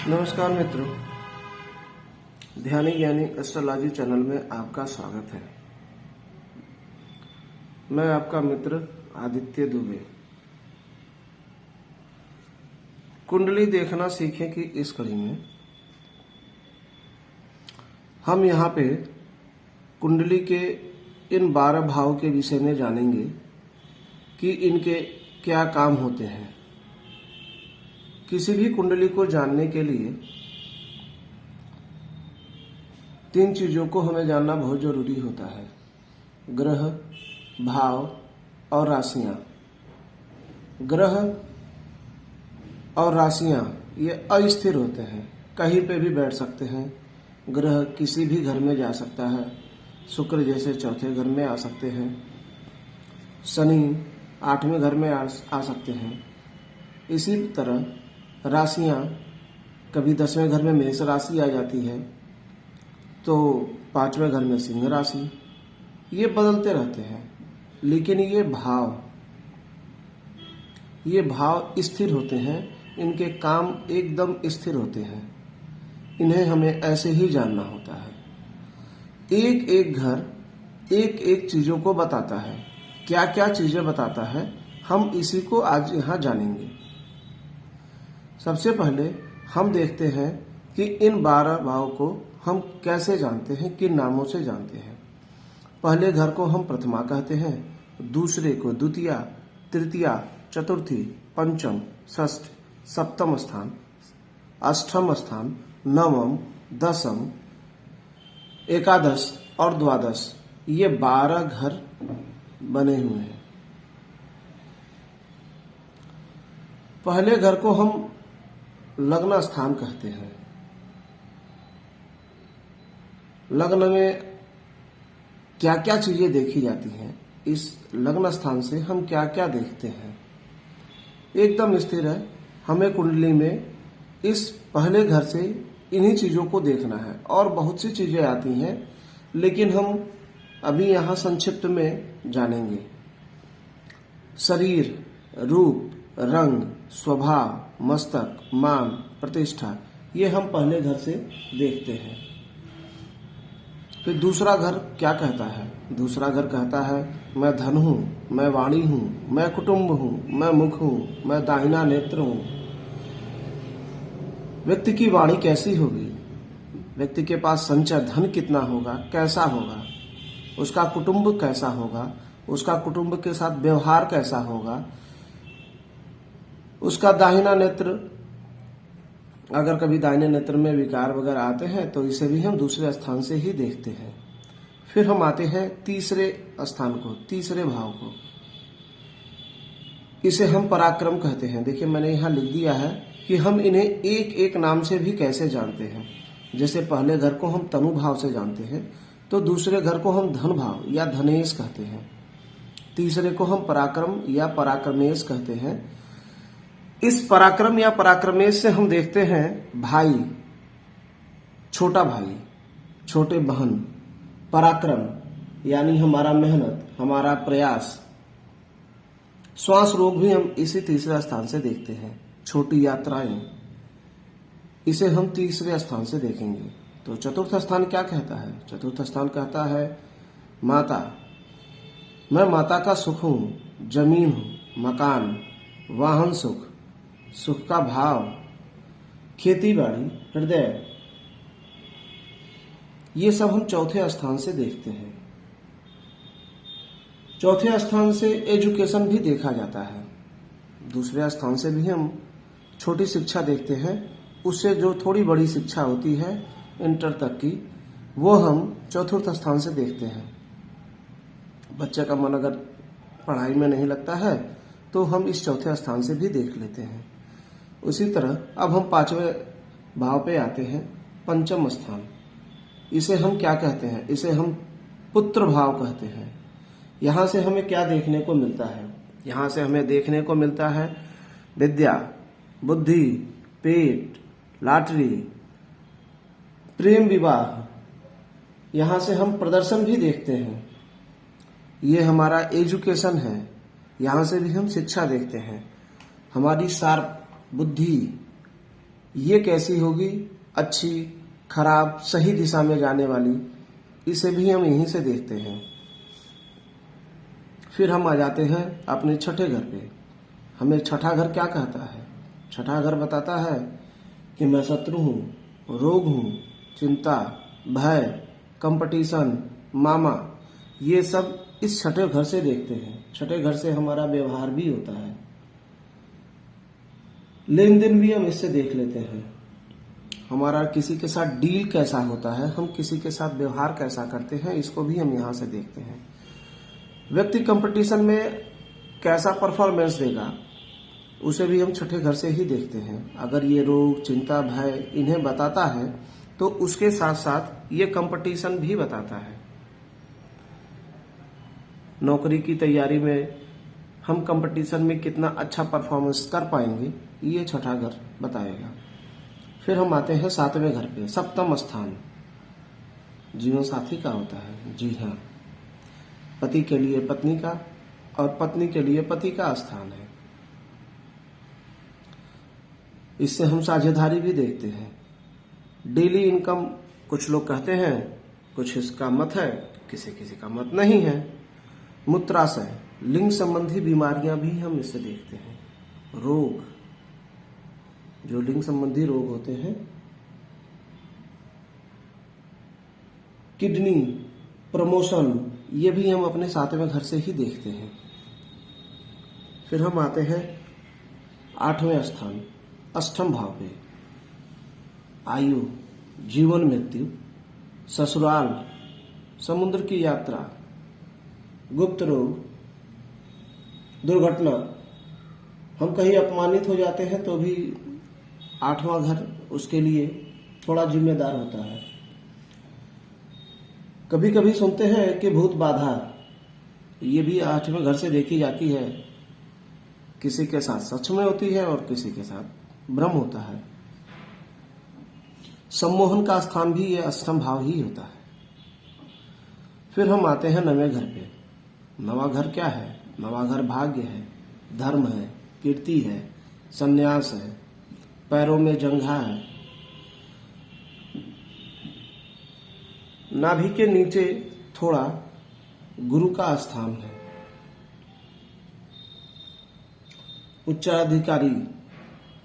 नमस्कार मित्रों, ध्यानी ज्ञानी एस्ट्रोलॉजी चैनल में आपका स्वागत है। मैं आपका मित्र आदित्य दुबे। कुंडली देखना सीखें कि इस कड़ी में हम यहाँ पे कुंडली के इन 12 भाव के विषय में जानेंगे कि इनके क्या काम होते हैं। किसी भी कुंडली को जानने के लिए 3 चीजों को हमें जानना बहुत जरूरी होता है: ग्रह, भाव और राशियां। ग्रह और राशियां ये अस्थिर होते हैं, कहीं पे भी बैठ सकते हैं। ग्रह किसी भी घर में जा सकता है, शुक्र जैसे चौथे घर में आ सकते हैं, शनि 8वें घर में आ सकते हैं। इसी तरह राशियां कभी 10वें घर में मेष राशि आ जाती है तो 5वें घर में सिंह राशि। ये बदलते रहते हैं, लेकिन ये भाव स्थिर होते हैं। इनके काम एकदम स्थिर होते हैं। इन्हें हमें ऐसे ही जानना होता है। एक एक घर एक एक चीजों को बताता है। क्या क्या चीजें बताता है, हम इसी को आज यहाँ जानेंगे। सबसे पहले हम देखते हैं कि इन 12 भाव को हम कैसे जानते हैं, किन नामों से जानते हैं। पहले घर को हम प्रथमा कहते हैं, दूसरे को द्वितीया, तृतीया, चतुर्थी, पंचम, षष्ठ, सप्तम स्थान, अष्टम स्थान, नवम, दसम, एकादश और द्वादश। ये 12 घर बने हुए हैं। पहले घर को हम लग्न स्थान कहते हैं। लग्न में क्या क्या चीजें देखी जाती हैं, इस लग्न स्थान से हम क्या क्या देखते हैं, एकदम स्थिर है। हमें कुंडली में इस पहले घर से इन्हीं चीजों को देखना है। और बहुत सी चीजें आती हैं, लेकिन हम अभी यहाँ संक्षिप्त में जानेंगे। शरीर, रूप, रंग, स्वभाव, मस्तक, मान, प्रतिष्ठा, ये हम पहले घर से देखते हैं। फिर दूसरा घर क्या कहता है? दूसरा घर कहता है, मैं धन हूं, मैं वाणी हूं, मैं कुटुंब हूं, मैं मुख हूं, मैं दाहिना नेत्र हूं। व्यक्ति की वाणी कैसी होगी, व्यक्ति के पास संचय धन कितना होगा, कैसा होगा, उसका कुटुंब कैसा होगा, उसका कुटुंब के साथ व्यवहार कैसा होगा, उसका दाहिना नेत्र, अगर कभी दाहिने नेत्र में विकार वगैरह आते हैं तो इसे भी हम दूसरे स्थान से ही देखते हैं। फिर हम आते हैं तीसरे स्थान को, तीसरे भाव को। इसे हम पराक्रम कहते हैं। देखिए, मैंने यहाँ लिख दिया है कि हम इन्हें एक एक नाम से भी कैसे जानते हैं। जैसे पहले घर को हम तनु भाव से जानते हैं, तो दूसरे घर को हम धन भाव या धनेश कहते हैं। तीसरे को हम पराक्रम या पराक्रमेश कहते हैं। इस पराक्रम या पराक्रमेश से हम देखते हैं भाई, छोटा भाई, छोटे बहन। पराक्रम यानी हमारा मेहनत, हमारा प्रयास। श्वास रोग भी हम इसी तीसरे स्थान से देखते हैं। छोटी यात्राएं, इसे हम तीसरे स्थान से देखेंगे। तो चतुर्थ स्थान क्या कहता है? चतुर्थ स्थान कहता है माता। मैं माता का सुख हूं, जमीन हूं, मकान, वाहन सुख, सुख का भाव, खेती बाड़ी, हृदय, ये सब हम चौथे स्थान से देखते हैं। चौथे स्थान से एजुकेशन भी देखा जाता है। दूसरे स्थान से भी हम छोटी शिक्षा देखते हैं। उससे जो थोड़ी बड़ी शिक्षा होती है इंटर तक की, वो हम चतुर्थ स्थान से देखते हैं। बच्चे का मन अगर पढ़ाई में नहीं लगता है तो हम इस चौथे स्थान से भी देख लेते हैं। उसी तरह अब हम 5वें भाव पे आते हैं, पंचम स्थान। इसे हम क्या कहते हैं? इसे हम पुत्र भाव कहते हैं। यहां से हमें क्या देखने को मिलता है? यहां से हमें देखने को मिलता है विद्या, बुद्धि, पेट, लॉटरी, प्रेम विवाह। यहां से हम प्रदर्शन भी देखते हैं। ये हमारा एजुकेशन है। यहां से भी हम शिक्षा देखते हैं। हमारी शार्प बुद्धि, ये कैसी होगी, अच्छी, खराब, सही दिशा में जाने वाली, इसे भी हम यहीं से देखते हैं। फिर हम आ जाते हैं अपने छठे घर पे। हमें छठा घर क्या कहता है? छठा घर बताता है कि मैं शत्रु हूँ, रोग हूँ, चिंता, भय, कंपटीशन, मामा, ये सब इस छठे घर से देखते हैं। छठे घर से हमारा व्यवहार भी होता है, लेन देन भी हम इससे देख लेते हैं। हमारा किसी के साथ डील कैसा होता है, हम किसी के साथ व्यवहार कैसा करते हैं, इसको भी हम यहाँ से देखते हैं। व्यक्ति कंपटीशन में कैसा परफॉर्मेंस देगा, उसे भी हम छठे घर से ही देखते हैं। अगर ये रोग, चिंता, भय इन्हें बताता है तो उसके साथ साथ ये कंपटीशन भी बताता है। नौकरी की तैयारी में हम कंपटीशन में कितना अच्छा परफॉर्मेंस कर पाएंगे, ये छठा घर बताएगा। फिर हम आते हैं सातवें घर पे। सप्तम स्थान जीवन साथी का होता है। जी हाँ, पति के लिए पत्नी का और पत्नी के लिए पति का स्थान है। इससे हम साझेदारी भी देखते हैं। डेली इनकम कुछ लोग कहते हैं, कुछ इसका मत है, किसी किसी का मत नहीं है। मूत्राशय, लिंग संबंधी बीमारियां भी हम इससे देखते हैं। रोग, जो लिंग संबंधी रोग होते हैं, किडनी, प्रमोशन, ये भी हम अपने सातवें घर से ही देखते हैं। फिर हम आते हैं आठवें स्थान, अष्टम भाव पे। आयु, जीवन मृत्यु, ससुराल, समुद्र की यात्रा, गुप्त रोग, दुर्घटना। हम कहीं अपमानित हो जाते हैं तो भी आठवां घर उसके लिए थोड़ा जिम्मेदार होता है। कभी कभी सुनते हैं कि भूत बाधा, ये भी आठवें घर से देखी जाती है। किसी के साथ सच में होती है और किसी के साथ भ्रम होता है। सम्मोहन का स्थान भी ये अष्टम भाव ही होता है। फिर हम आते हैं नवें घर पे। नवा घर क्या है? नवा घर भाग्य है, धर्म है, कीर्ति है, संन्यास है, पैरों में जंघा है, नाभि के नीचे थोड़ा गुरु का स्थान है। उच्चाधिकारी,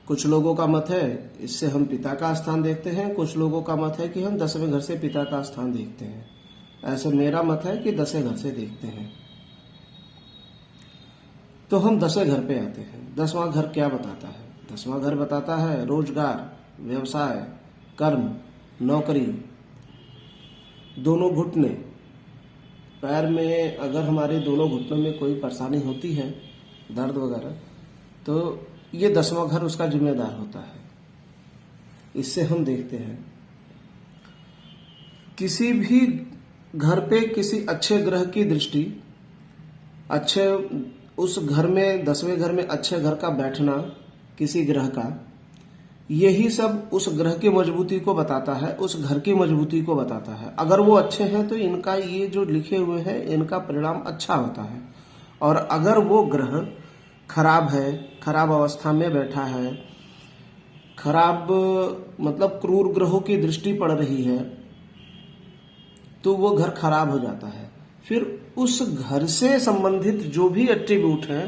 कुछ लोगों का मत है इससे हम पिता का स्थान देखते हैं, कुछ लोगों का मत है कि हम 10वें घर से पिता का स्थान देखते हैं। ऐसे मेरा मत है कि 10वें घर से देखते हैं। तो हम 10वें घर पे आते हैं। 10वां घर क्या बताता है? 10वां घर बताता है रोजगार, व्यवसाय, कर्म, नौकरी, दोनों घुटने। पैर में अगर हमारे दोनों घुटनों में कोई परेशानी होती है, दर्द वगैरह, तो ये 10वां घर उसका जिम्मेदार होता है। इससे हम देखते हैं किसी भी घर पे किसी अच्छे ग्रह की दृष्टि, अच्छे उस घर में 10वें घर में अच्छे घर का बैठना किसी ग्रह का, यही सब उस ग्रह की मजबूती को बताता है, उस घर की मजबूती को बताता है। अगर वो अच्छे हैं तो इनका ये जो लिखे हुए हैं इनका परिणाम अच्छा होता है। और अगर वो ग्रह खराब है, खराब अवस्था में बैठा है, खराब मतलब क्रूर ग्रहों की दृष्टि पड़ रही है, तो वो घर खराब हो जाता है। फिर उस घर से संबंधित जो भी एट्रीब्यूट है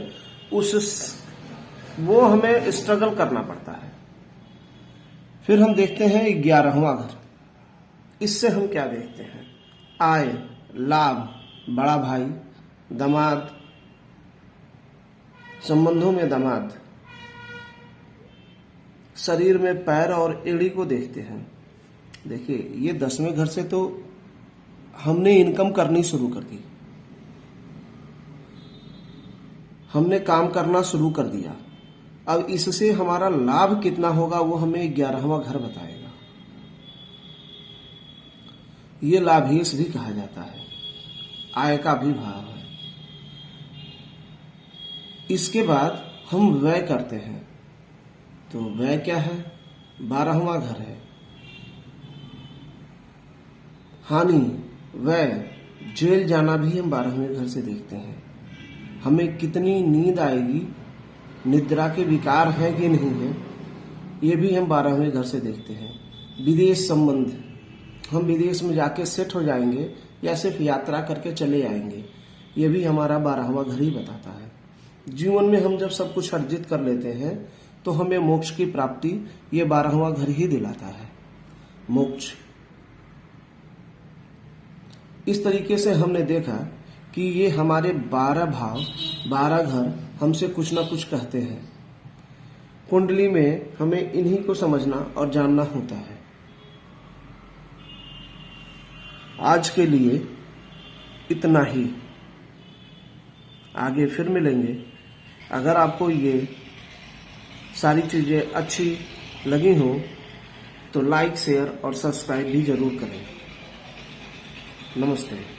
वो हमें स्ट्रगल करना पड़ता है। फिर हम देखते हैं 11वां घर। इससे हम क्या देखते हैं? आय, लाभ, बड़ा भाई, दामाद, संबंधों में दामाद, शरीर में पैर और एड़ी को देखते हैं। देखिए, ये 10वें घर से तो हमने इनकम करनी शुरू कर दी, हमने काम करना शुरू कर दिया। अब इससे हमारा लाभ कितना होगा वो हमें 11वां घर बताएगा। ये लाभेश भी कहा जाता है, आय का भी भाव है। इसके बाद हम व्यय करते हैं, तो व्यय क्या है? 12वां घर है। हानि, व्यय, जेल जाना भी हम 12वें घर से देखते हैं। हमें कितनी नींद आएगी, निद्रा के विकार हैं कि नहीं है, ये भी हम 12वें घर से देखते हैं। विदेश संबंध, हम विदेश में जाके सेट हो जाएंगे या सिर्फ यात्रा करके चले आएंगे, ये भी हमारा 12वां घर ही बताता है। जीवन में हम जब सब कुछ अर्जित कर लेते हैं तो हमें मोक्ष की प्राप्ति ये 12वां घर ही दिलाता है, मोक्ष। इस तरीके से हमने देखा कि ये हमारे 12 भाव, 12 घर हमसे कुछ ना कुछ कहते हैं। कुंडली में हमें इन्हीं को समझना और जानना होता है। आज के लिए इतना ही, आगे फिर मिलेंगे। अगर आपको ये सारी चीजें अच्छी लगी हो तो लाइक, शेयर और सब्सक्राइब भी जरूर करें। नमस्ते।